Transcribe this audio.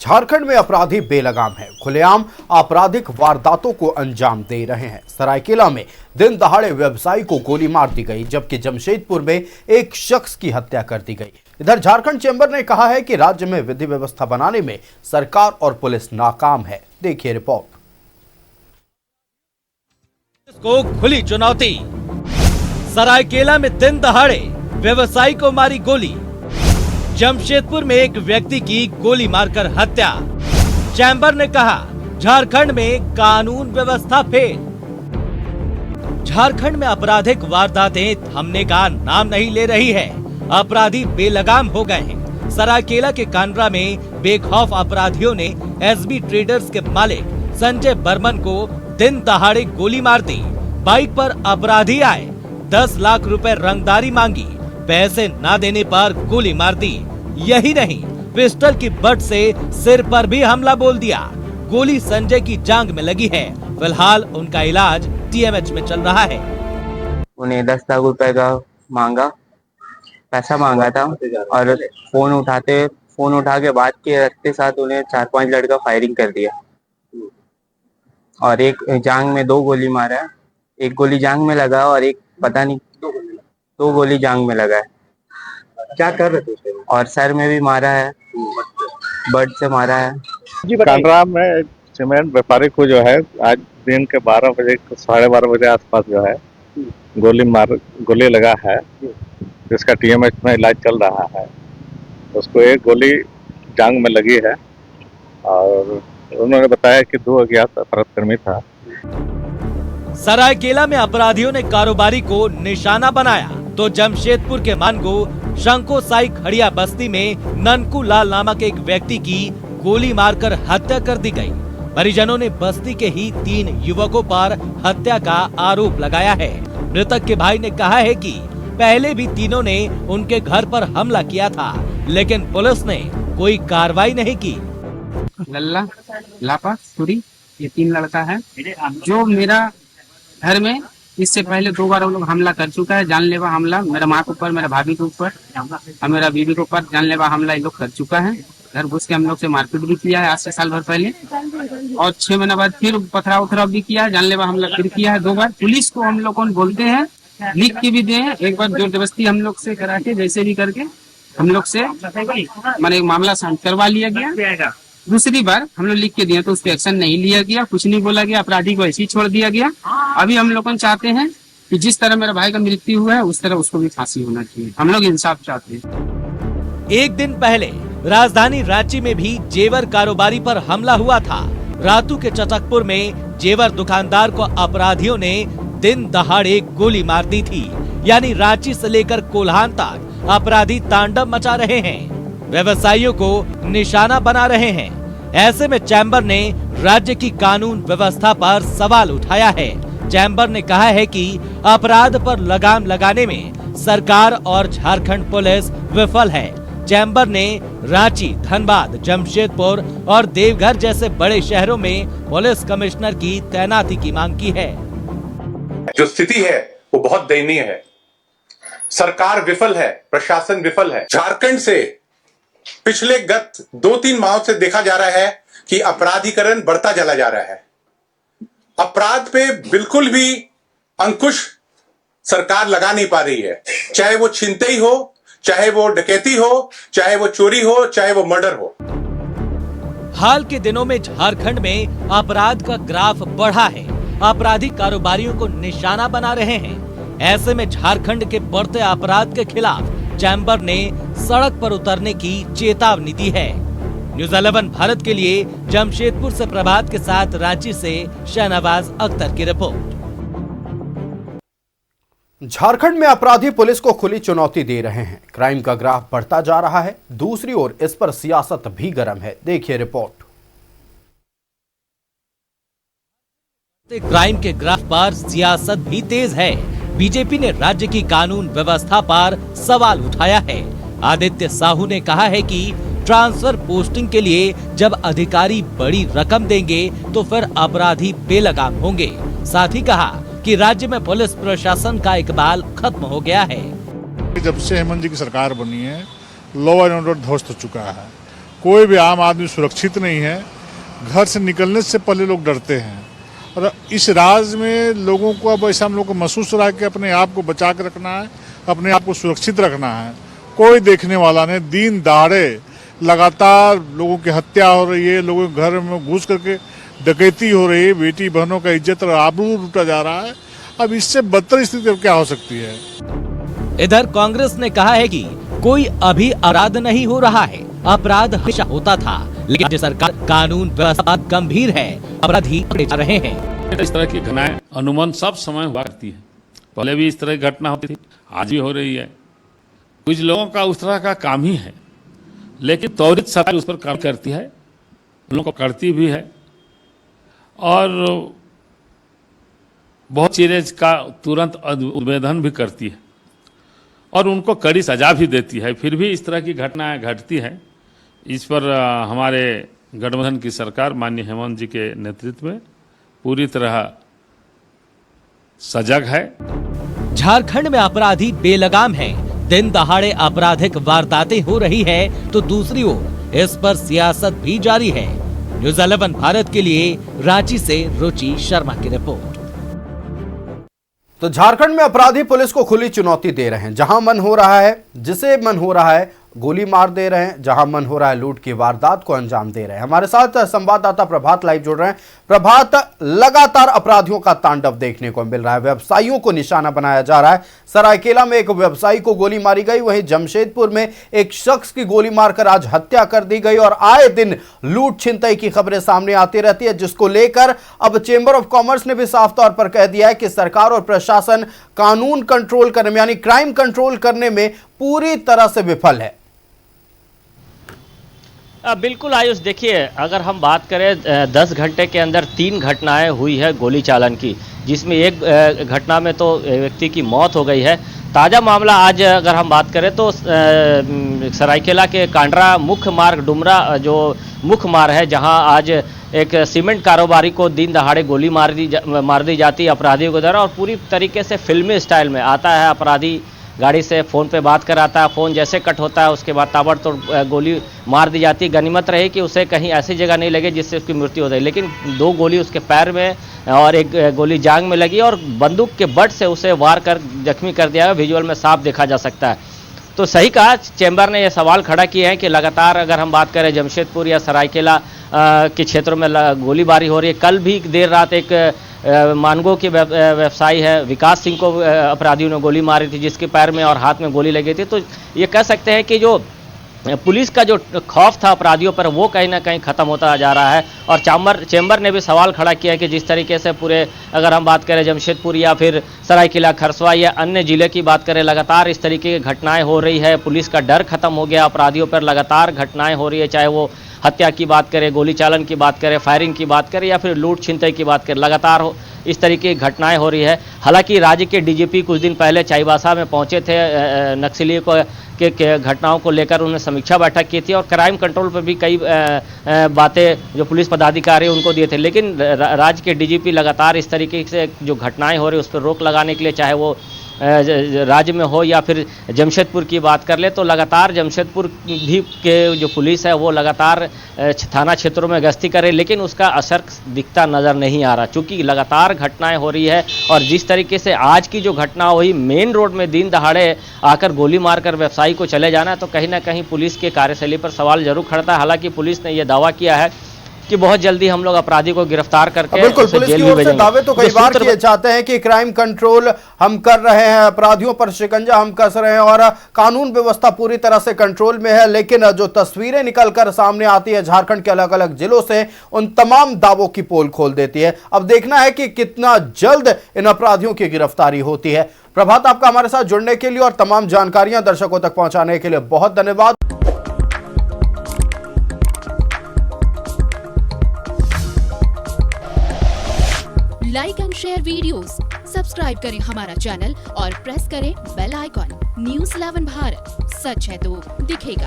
झारखंड में अपराधी बेलगाम हैं, खुलेआम आपराधिक वारदातों को अंजाम दे रहे हैं। सरायकेला में दिन दहाड़े व्यवसायी को गोली मार दी गई, जबकि जमशेदपुर में एक शख्स की हत्या कर दी गई। इधर झारखंड चैंबर ने कहा है कि राज्य में विधि व्यवस्था बनाने में सरकार और पुलिस नाकाम है। देखिए रिपोर्ट। को खुली चुनौती। सरायकेला में दिन दहाड़े व्यवसायी को मारी गोली। जमशेदपुर में एक व्यक्ति की गोली मारकर हत्या। चैंबर ने कहा झारखंड में कानून व्यवस्था फेल। झारखंड में आपराधिक वारदातें थमने का नाम नहीं ले रही है। अपराधी बेलगाम हो गए हैं। सरायकेला के कांड्रा में बेखौफ अपराधियों ने एसबी ट्रेडर्स के मालिक संजय बर्मन को दिन दहाड़े गोली मार दी। बाइक पर अपराधी आए, 10 लाख रुपए रंगदारी मांगी, पैसे ना देने पर गोली मार दी। यही नहीं, पिस्टल की बट से सिर पर भी हमला बोल दिया। गोली संजय की जांघ में लगी है। फिलहाल उनका इलाज टीएमएच में चल रहा है। उन्हें 10 लाख रुपए का पैसा मांगा था और फोन उठा के बात के रखते साथ उन्हें 4-5 लड़का फायरिंग कर दिया और एक जांघ में 2 गोली मारा है। एक गोली जांघ में लगा और एक पता नहीं 2 गोली जांघ में लगा है। क्या कर रहे थे? और सर में भी मारा है, बर्ड से मारा है। कांड्रा में सीमेंट व्यापारी को जो है आज दिन के 12 बजे 12:30 बजे आसपास जो है गोली लगा है, जिसका टीएमएच में इलाज चल रहा है। उसको एक गोली जांघ में लगी है और उन्होंने बताया कि 2 अज्ञात अपराधकर्मी था। सरायकेला में अपराधियों ने कारोबारी को निशाना बनाया तो जमशेदपुर के मानगो शंकोसाई खड़िया बस्ती में ननकू लाल नामक एक व्यक्ति की गोली मारकर हत्या कर दी गई। परिजनों ने बस्ती के ही 3 युवकों पर हत्या का आरोप लगाया है। मृतक के भाई ने कहा है कि पहले भी तीनों ने उनके घर पर हमला किया था, लेकिन पुलिस ने कोई कार्रवाई नहीं की। लल्ला, लापा, सूरी, ये 3 लड़का है जो मेरा घर में इससे पहले 2 बार हम लोग हमला कर चुका है। जानलेवा हमला मेरा माँ के ऊपर, मेरा भाभी के ऊपर और मेरा बीवी के ऊपर जानलेवा हमला ये लोग कर चुका है। घर घुस के हम लोग से मारपीट भी किया है आज से साल भर पहले, और 6 महीने बाद फिर पथराव भी किया है। जानलेवा हमला फिर किया है 2 बार। पुलिस को हम लोग कौन बोलते हैं, लिख के भी दे हैं। एक बार जोर जबरदस्ती हम लोग से करा के जैसे भी करके हम लोग से मैंने मामला शांत करवा लिया गया। दूसरी बार हम लोग लिख के दिए तो उस पर एक्शन नहीं लिया गया, कुछ नहीं बोला गया, अपराधी को ऐसे ही छोड़ दिया गया। अभी हम लोग चाहते हैं कि जिस तरह मेरे भाई का मृत्यु हुआ है उस तरह उसको भी फांसी होना चाहिए। हम लोग इंसाफ चाहते हैं। एक दिन पहले राजधानी रांची में भी जेवर कारोबारी पर हमला हुआ था। रातू के चटकपुर में जेवर दुकानदार को अपराधियों ने दिन दहाड़े गोली मार दी थी। यानी रांची से लेकर कोल्हान तक अपराधी तांडव मचा रहे हैं, व्यवसायियों को निशाना बना रहे हैं। ऐसे में चैंबर ने राज्य की कानून व्यवस्था पर सवाल उठाया है। चैंबर ने कहा है कि अपराध पर लगाम लगाने में सरकार और झारखंड पुलिस विफल है। चैंबर ने रांची, धनबाद, जमशेदपुर और देवघर जैसे बड़े शहरों में पुलिस कमिश्नर की तैनाती की मांग की है। जो स्थिति है वो बहुत दयनीय है। सरकार विफल है, प्रशासन विफल है। झारखंड से पिछले गत 2-3 माह से देखा जा रहा है कि अपराधीकरण बढ़ता चला जा रहा है। अपराध पे बिल्कुल भी अंकुश सरकार लगा नहीं पा रही है, चाहे वो छिनतई हो, चाहे वो डकैती हो, चाहे वो चोरी हो, चाहे वो मर्डर हो। हाल के दिनों में झारखंड में अपराध का ग्राफ बढ़ा है। आपराधिक कारोबारियों को निशाना बना रहे हैं। ऐसे में झारखंड के बढ़ते अपराध के खिलाफ चैंबर ने सड़क पर उतरने की चेतावनी दी है। न्यूज़ 11 भारत के लिए जमशेदपुर से प्रभात के साथ रांची से शहनवाज अख्तर की रिपोर्ट। झारखंड में अपराधी पुलिस को खुली चुनौती दे रहे हैं। क्राइम का ग्राफ बढ़ता जा रहा है। दूसरी ओर इस पर सियासत भी गर्म है। देखिए रिपोर्ट। क्राइम के ग्राफ पर सियासत भी तेज है। बीजेपी ने राज्य की कानून व्यवस्था पर सवाल उठाया है। आदित्य साहू ने कहा है कि ट्रांसफर पोस्टिंग के लिए जब अधिकारी बड़ी रकम देंगे तो फिर अपराधी बेलगाम होंगे। साथ ही कहा कि राज्य में पुलिस प्रशासन का इकबाल खत्म हो गया है। जब से हेमंत जी की सरकार बनी है, लॉ एंड ऑर्डर ध्वस्त हो चुका है। कोई भी आम आदमी सुरक्षित नहीं है। घर से निकलने से पहले लोग डरते हैं और इस राज में लोगों को अब ऐसा हम लोग को महसूस हो रहा है कि अपने आप को बचा के रखना है, अपने आप को सुरक्षित रखना है। कोई देखने वाला नहीं, दिन दहाड़े लगातार लोगों की हत्या हो रही है, लोगों के घर में घुस करके डकैती हो रही है, बेटी बहनों का इज्जत और आबरू लूटा जा रहा है। अब इससे बदतर स्थिति क्या हो सकती है। इधर कांग्रेस ने कहा है कि कोई अभी अपराध नहीं हो रहा है, अपराध हमेशा होता था, लेकिन राज्य सरकार कानून व्यवस्था गंभीर है, अपराधी पकड़े जा रहे हैं। इस तरह की घटनाएं अनुमान सब समय हुआ करती है, पहले भी इस तरह की घटना होती थी, आज भी हो रही है। कुछ लोगों का उस तरह का काम ही है, लेकिन त्वरित सरकार उस पर काम करती है, उन लोगों को करती भी है और बहुत चीज़ का तुरंत उद्भेदन भी करती है और उनको कड़ी सजा भी देती है। फिर भी इस तरह की घटनाएं घटती हैं। इस पर हमारे गठबंधन की सरकार माननीय हेमंत जी के नेतृत्व में पूरी तरह सजग है। झारखंड में अपराधी बेलगाम हैं, दिन दहाड़े आपराधिक वारदातें हो रही है तो दूसरी ओर इस पर सियासत भी जारी है। न्यूज़ 11 भारत के लिए रांची से रुचि शर्मा की रिपोर्ट। तो झारखंड में अपराधी पुलिस को खुली चुनौती दे रहे हैं। जहां मन हो रहा है, जिसे मन हो रहा है गोली मार दे रहे हैं, जहां मन हो रहा है लूट की वारदात को अंजाम दे रहे हैं। हमारे साथ संवाददाता प्रभात लाइव जुड़ रहे हैं। प्रभात, लगातार अपराधियों का तांडव देखने को मिल रहा है, व्यवसायियों को निशाना बनाया जा रहा है। सरायकेला में एक व्यवसायी को गोली मारी गई, वहीं जमशेदपुर में एक शख्स की गोली मारकर आज हत्या कर दी गई और आए दिन लूट छिनतई की खबरें सामने आती रहती है, जिसको लेकर अब चेंबर ऑफ कॉमर्स ने भी साफ तौर पर कह दिया है कि सरकार और प्रशासन कानून कंट्रोल करने में यानी क्राइम कंट्रोल करने में पूरी तरह से विफल है। बिल्कुल आयुष, देखिए अगर हम बात करें 10 घंटे के अंदर 3 घटनाएं हुई है गोली चालन की, जिसमें एक घटना में तो व्यक्ति की मौत हो गई है। ताज़ा मामला आज अगर हम बात करें तो सरायकेला के कांडरा मुख्य मार्ग डुमरा जो मुख्य मार्ग है, जहां आज एक सीमेंट कारोबारी को दिन दहाड़े गोली मार दी जाती है अपराधियों के द्वारा और पूरी तरीके से फिल्मी स्टाइल में आता है अपराधी, गाड़ी से फ़ोन पे बात कराता है, फ़ोन जैसे कट होता है उसके बाद ताबड़तोड़ गोली मार दी जाती है। गनीमत रही कि उसे कहीं ऐसी जगह नहीं लगे जिससे उसकी मृत्यु हो जाए, लेकिन 2 गोली उसके पैर में और एक गोली जांग में लगी और बंदूक के बट से उसे वार कर जख्मी कर दिया है। विजुअल में साफ देखा जा सकता है। तो सही कहा, चैम्बर ने यह सवाल खड़ा किया है कि लगातार अगर हम बात करें जमशेदपुर या सरायकेला के क्षेत्रों में गोलीबारी हो रही है। कल भी देर रात एक मानगो के व्यवसायी है विकास सिंह को अपराधियों ने गोली मारी थी, जिसके पैर में और हाथ में गोली लगी थी। तो ये कह सकते हैं कि जो पुलिस का जो खौफ था अपराधियों पर वो कहीं ना कहीं खत्म होता जा रहा है। और चैम्बर ने भी सवाल खड़ा किया है कि जिस तरीके से पूरे अगर हम बात करें जमशेदपुर या फिर सरायकेला खरसवा या अन्य जिले की बात करें, लगातार इस तरीके की घटनाएं हो रही है, पुलिस का डर खत्म हो गया, अपराधियों पर लगातार घटनाएं हो रही है, चाहे वो हत्या की बात करें, गोली चालन की बात करें, फायरिंग की बात करें या फिर लूट छिनतई की बात करें, लगातार इस तरीके की घटनाएं हो रही है। हालांकि राज्य के डीजीपी कुछ दिन पहले चाईबासा में पहुंचे थे, नक्सलियों को के घटनाओं को लेकर उन्होंने समीक्षा बैठक की थी और क्राइम कंट्रोल पर भी कई बातें जो पुलिस पदाधिकारी उनको दिए थे। लेकिन राज्य के डीजीपी लगातार इस तरीके से जो घटनाएं हो रही है उस पर रोक लगाने के लिए, चाहे वो राज्य में हो या फिर जमशेदपुर की बात कर ले, तो लगातार जमशेदपुर भी के जो पुलिस है वो लगातार थाना क्षेत्रों में गश्ती करे, लेकिन उसका असर दिखता नज़र नहीं आ रहा, क्योंकि लगातार घटनाएं हो रही है। और जिस तरीके से आज की जो घटना हुई मेन रोड में दिन दहाड़े आकर गोली मारकर व्यवसायी को चले जाना, तो कहीं ना कहीं पुलिस के कार्यशैली पर सवाल जरूर खड़ता है। हालांकि पुलिस ने यह दावा किया है कि बहुत जल्दी हम लोग अपराधी को गिरफ्तार करके बिल्कुल पुलिस की ओर से दावे तो कई बार किए जाते हैं कि क्राइम कंट्रोल हम कर रहे हैं, अपराधियों पर शिकंजा हम कस रहे हैं और कानून व्यवस्था पूरी तरह से कंट्रोल में है, लेकिन जो तस्वीरें निकलकर सामने आती है झारखंड के अलग अलग जिलों से, उन तमाम दावों की पोल खोल देती है। अब देखना है कि कितना जल्द इन अपराधियों की गिरफ्तारी होती है। प्रभात, आपका हमारे साथ जुड़ने के लिए और तमाम जानकारियां दर्शकों तक पहुंचाने के लिए बहुत धन्यवाद। Like and share videos, subscribe करें हमारा चैनल और प्रेस करें बेल आइकॉन। न्यूज़ 11 भारत, सच है तो दिखेगा।